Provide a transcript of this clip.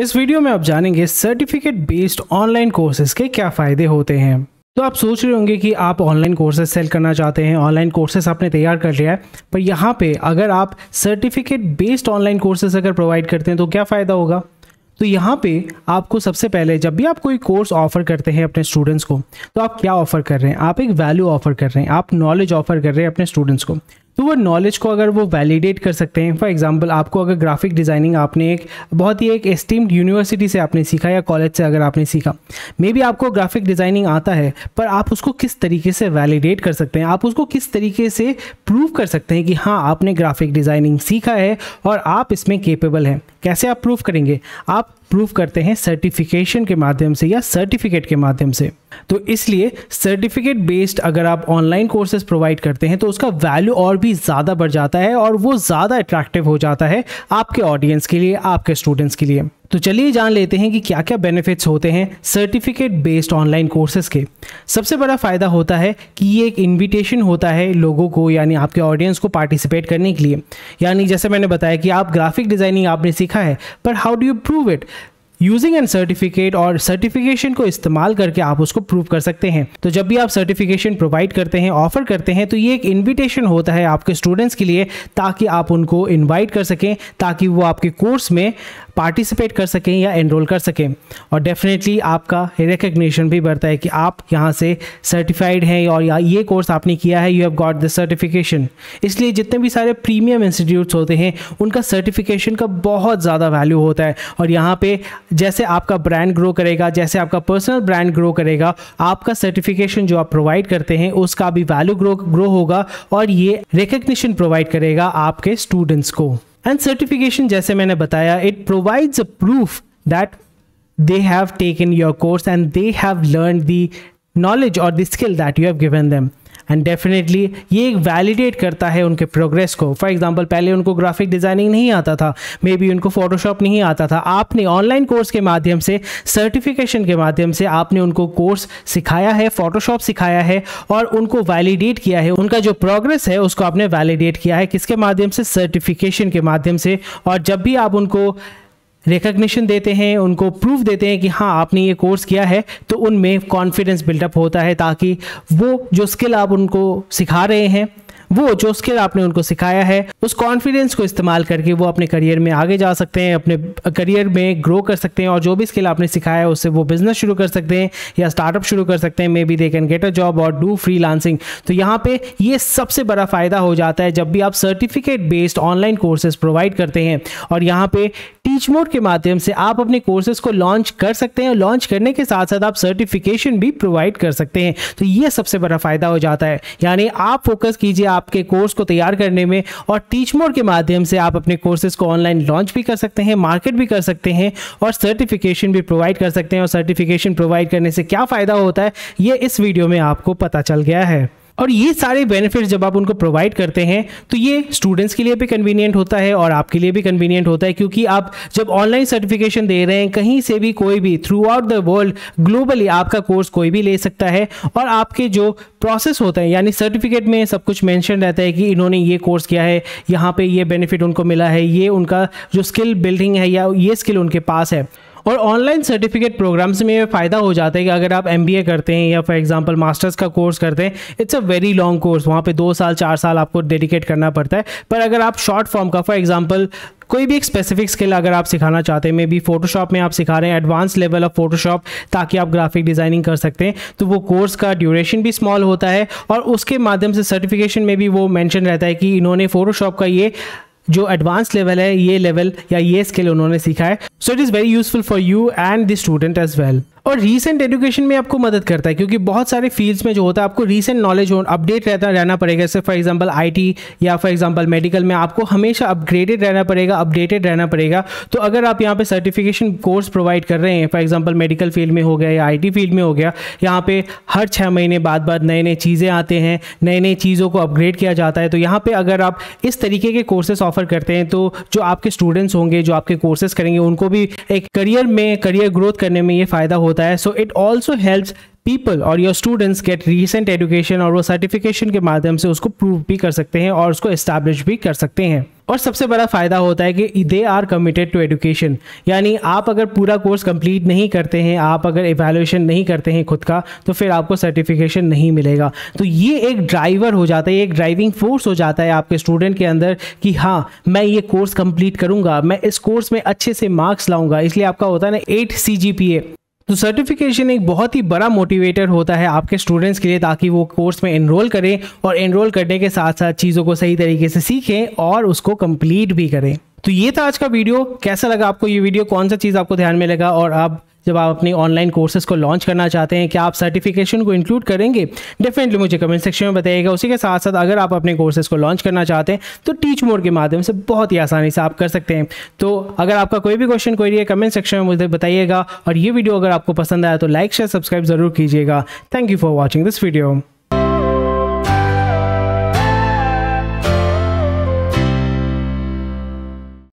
इस वीडियो में आप जानेंगे सर्टिफिकेट बेस्ड ऑनलाइन कोर्सेज के क्या फ़ायदे होते हैं। तो आप सोच रहे होंगे कि आप ऑनलाइन कोर्सेज सेल करना चाहते हैं, ऑनलाइन कोर्सेज आपने तैयार कर लिया है, पर यहाँ पे अगर आप सर्टिफिकेट बेस्ड ऑनलाइन कोर्सेज अगर प्रोवाइड करते हैं तो क्या फ़ायदा होगा। तो यहाँ पे आपको सबसे पहले जब भी आप कोई कोर्स ऑफर करते हैं अपने स्टूडेंट्स को, तो आप क्या ऑफर कर रहे हैं, आप एक वैल्यू ऑफर कर रहे हैं, आप नॉलेज ऑफर कर रहे हैं अपने स्टूडेंट्स को। तो वो नॉलेज को अगर वो वैलिडेट कर सकते हैं, फॉर एग्जांपल आपको अगर ग्राफिक डिज़ाइनिंग आपने एक बहुत ही एक एस्टीम्ड यूनिवर्सिटी से आपने सीखा या कॉलेज से अगर आपने सीखा, मे बी आपको ग्राफिक डिज़ाइनिंग आता है, पर आप उसको किस तरीके से वैलिडेट कर सकते हैं, आप उसको किस तरीके से प्रूव कर सकते हैं कि हाँ आपने ग्राफिक डिज़ाइनिंग सीखा है और आप इसमें केपेबल हैं। कैसे आप प्रूव करेंगे? आप प्रूव करते हैं सर्टिफिकेशन के माध्यम से या सर्टिफिकेट के माध्यम से। तो इसलिए सर्टिफिकेट बेस्ड अगर आप ऑनलाइन कोर्सेज प्रोवाइड करते हैं तो उसका वैल्यू और भी ज़्यादा बढ़ जाता है और वो ज़्यादा अट्रैक्टिव हो जाता है आपके ऑडियंस के लिए, आपके स्टूडेंट्स के लिए। तो चलिए जान लेते हैं कि क्या क्या बेनिफिट्स होते हैं सर्टिफिकेट बेस्ड ऑनलाइन कोर्सेज के। सबसे बड़ा फ़ायदा होता है कि ये एक इनविटेशन होता है लोगों को, यानी आपके ऑडियंस को पार्टिसिपेट करने के लिए। यानी जैसे मैंने बताया कि आप ग्राफिक डिज़ाइनिंग आपने सीखा है, पर how do you prove it? Using an certificate और सर्टिफिकेशन को इस्तेमाल करके आप उसको प्रूव कर सकते हैं। तो जब भी आप सर्टिफिकेशन प्रोवाइड करते हैं, ऑफर करते हैं, तो ये एक इनविटेशन होता है आपके स्टूडेंट्स के लिए, ताकि आप उनको इनवाइट कर सकें, ताकि वो आपके कोर्स में पार्टिसिपेट कर सकें या एनरोल कर सकें। और डेफिनेटली आपका रिकग्निशन भी बढ़ता है कि आप यहाँ से सर्टिफाइड हैं और ये कोर्स आपने किया है, you have got the certification. इसलिए जितने भी सारे प्रीमियम इंस्टीट्यूट्स होते हैं उनका सर्टिफिकेशन का बहुत ज़्यादा वैल्यू होता है। और यहाँ पे जैसे आपका ब्रांड ग्रो करेगा, जैसे आपका पर्सनल ब्रांड ग्रो करेगा, आपका सर्टिफिकेशन जो आप प्रोवाइड करते हैं उसका भी वैल्यू ग्रो होगा और ये रिकग्निशन प्रोवाइड करेगा आपके स्टूडेंट्स को। एंड सर्टिफिकेशन जैसे मैंने बताया, it provides a proof that they have taken your course and they have learn the knowledge और the skill that you have given them. And definitely ये एक वैलिडेट करता है उनके प्रोग्रेस को। फॉर एग्जांपल पहले उनको ग्राफिक डिज़ाइनिंग नहीं आता था, मे बी उनको फोटोशॉप नहीं आता था, आपने ऑनलाइन कोर्स के माध्यम से, सर्टिफिकेशन के माध्यम से आपने उनको कोर्स सिखाया है, फोटोशॉप सिखाया है और उनको वैलिडेट किया है। उनका जो प्रोग्रेस है उसको आपने वैलिडेट किया है, किसके माध्यम से? सर्टिफिकेशन के माध्यम से। और जब भी आप उनको रिकग्निशन देते हैं, उनको प्रूफ देते हैं कि हाँ आपने ये कोर्स किया है, तो उनमें कॉन्फिडेंस बिल्डअप होता है, ताकि वो जो स्किल आप उनको सिखा रहे हैं, वो जो स्किल आपने उनको सिखाया है, उस कॉन्फिडेंस को इस्तेमाल करके वो अपने करियर में आगे जा सकते हैं, अपने करियर में ग्रो कर सकते हैं और जो भी स्किल आपने सिखाया है उससे वो बिजनेस शुरू कर सकते हैं या स्टार्टअप शुरू कर सकते हैं। May be they can get a job और डू फ्रीलांसिंग। तो यहाँ पे ये सबसे बड़ा फ़ायदा हो जाता है जब भी आप certificate based online courses provide करते हैं। और यहाँ पे टीच मोड के माध्यम से आप अपने कोर्सेज को लॉन्च कर सकते हैं और लॉन्च करने के साथ साथ आप सर्टिफिकेशन भी प्रोवाइड कर सकते हैं। तो ये सबसे बड़ा फ़ायदा हो जाता है। यानी आप फोकस कीजिए आपके कोर्स को तैयार करने में और टीच मोड के माध्यम से आप अपने कोर्सेज को ऑनलाइन लॉन्च भी कर सकते हैं, मार्केट भी कर सकते हैं और सर्टिफिकेशन भी प्रोवाइड कर सकते हैं। और सर्टिफिकेशन प्रोवाइड करने से क्या फ़ायदा होता है ये इस वीडियो में आपको पता चल गया है। और ये सारे बेनिफिट्स जब आप उनको प्रोवाइड करते हैं तो ये स्टूडेंट्स के लिए भी कन्वीनियंट होता है और आपके लिए भी कन्वीनियंट होता है, क्योंकि आप जब ऑनलाइन सर्टिफिकेशन दे रहे हैं, कहीं से भी कोई भी through out the world globally आपका कोर्स कोई भी ले सकता है। और आपके जो प्रोसेस होता है, यानी सर्टिफिकेट में सब कुछ मेंशन रहता है कि इन्होंने ये कोर्स किया है, यहाँ पे ये बेनिफिट उनको मिला है, ये उनका जो स्किल बिल्डिंग है या ये स्किल उनके पास है। और ऑनलाइन सर्टिफिकेट प्रोग्राम्स में ये फ़ायदा हो जाता है कि अगर आप MBA करते हैं या फॉर एग्जांपल मास्टर्स का कोर्स करते हैं, it's a very long course, वहाँ पे 2 साल 4 साल आपको डेडिकेट करना पड़ता है। पर अगर आप शॉर्ट फॉर्म का, फॉर एग्जांपल कोई भी एक स्पेसिफिक स्किल अगर आप सिखाना चाहते हैं, मे बी फोटोशॉप में आप सिखा रहे हैं एडवांस लेवल ऑफ फोटोशॉप ताकि आप ग्राफिक डिज़ाइनिंग कर सकते हैं, तो वो कोर्स का ड्यूरेशन भी स्मॉल होता है और उसके माध्यम से सर्टिफिकेशन में भी वो मेंशन रहता है कि इन्होंने फोटोशॉप का ये जो एडवांस लेवल है, ये लेवल या ये स्किल उन्होंने सीखा है। So it is very useful for you and the student as well. और रीसेंट एजुकेशन में आपको मदद करता है, क्योंकि बहुत सारे फील्ड्स में जो होता है आपको रीसेंट नॉलेज अपडेट रहना पड़ेगा। जैसे फॉर एग्जांपल IT या फॉर एग्जांपल मेडिकल में आपको हमेशा अपग्रेडेड रहना पड़ेगा, अपडेटेड रहना पड़ेगा। तो अगर आप यहाँ पे सर्टिफिकेशन कोर्स प्रोवाइड कर रहे हैं, फॉर एग्जांपल मेडिकल फील्ड में हो गया या IT फील्ड में हो गया, यहाँ पे हर 6 महीने बाद नए नए चीज़ें आते हैं, नए नए चीज़ों को अपग्रेड किया जाता है। तो यहाँ पर अगर आप इस तरीके के कोर्सेज ऑफर करते हैं तो जो आपके स्टूडेंट्स होंगे, जो आपके कोर्सेज करेंगे, उनको भी एक करियर ग्रोथ करने में ये फ़ायदा होता है। So it also helps people और your students get recent education और वो सर्टिफिकेशन के माध्यम से उसको प्रूव भी कर सकते हैं और उसको एस्टैब्लिश भी कर सकते हैं। और सबसे बड़ा फ़ायदा होता है कि they are committed to education, यानी आप अगर पूरा कोर्स कंप्लीट नहीं करते हैं, आप अगर इवैल्यूएशन नहीं करते हैं खुद का, तो फिर आपको सर्टिफिकेशन नहीं मिलेगा। तो ये एक ड्राइवर हो जाता है, एक ड्राइविंग फोर्स हो जाता है आपके स्टूडेंट के अंदर कि हाँ मैं ये कोर्स कंप्लीट करूँगा, मैं इस कोर्स में अच्छे से मार्क्स लाऊंगा। इसलिए आपका होता है ना 8 CGPA। तो सर्टिफिकेशन एक बहुत ही बड़ा मोटिवेटर होता है आपके स्टूडेंट्स के लिए, ताकि वो कोर्स में एनरोल करें और एनरोल करने के साथ साथ चीज़ों को सही तरीके से सीखें और उसको कंप्लीट भी करें। तो ये था आज का वीडियो। कैसा लगा आपको ये वीडियो, कौन सा चीज़ आपको ध्यान में लगा, और आप जब आप अपनी ऑनलाइन कोर्सेज को लॉन्च करना चाहते हैं क्या आप सर्टिफिकेशन को इंक्लूड करेंगे? डेफिनेटली मुझे कमेंट सेक्शन में बताइएगा। उसी के साथ साथ अगर आप अपने कोर्सेज को लॉन्च करना चाहते हैं तो टीच मोड के माध्यम से बहुत ही आसानी से आप कर सकते हैं। तो अगर आपका कोई भी क्वेश्चन कोई है कमेंट सेक्शन में मुझे बताइएगा, और ये वीडियो अगर आपको पसंद आया तो लाइक शेयर सब्सक्राइब जरूर कीजिएगा। Thank you for watching this video.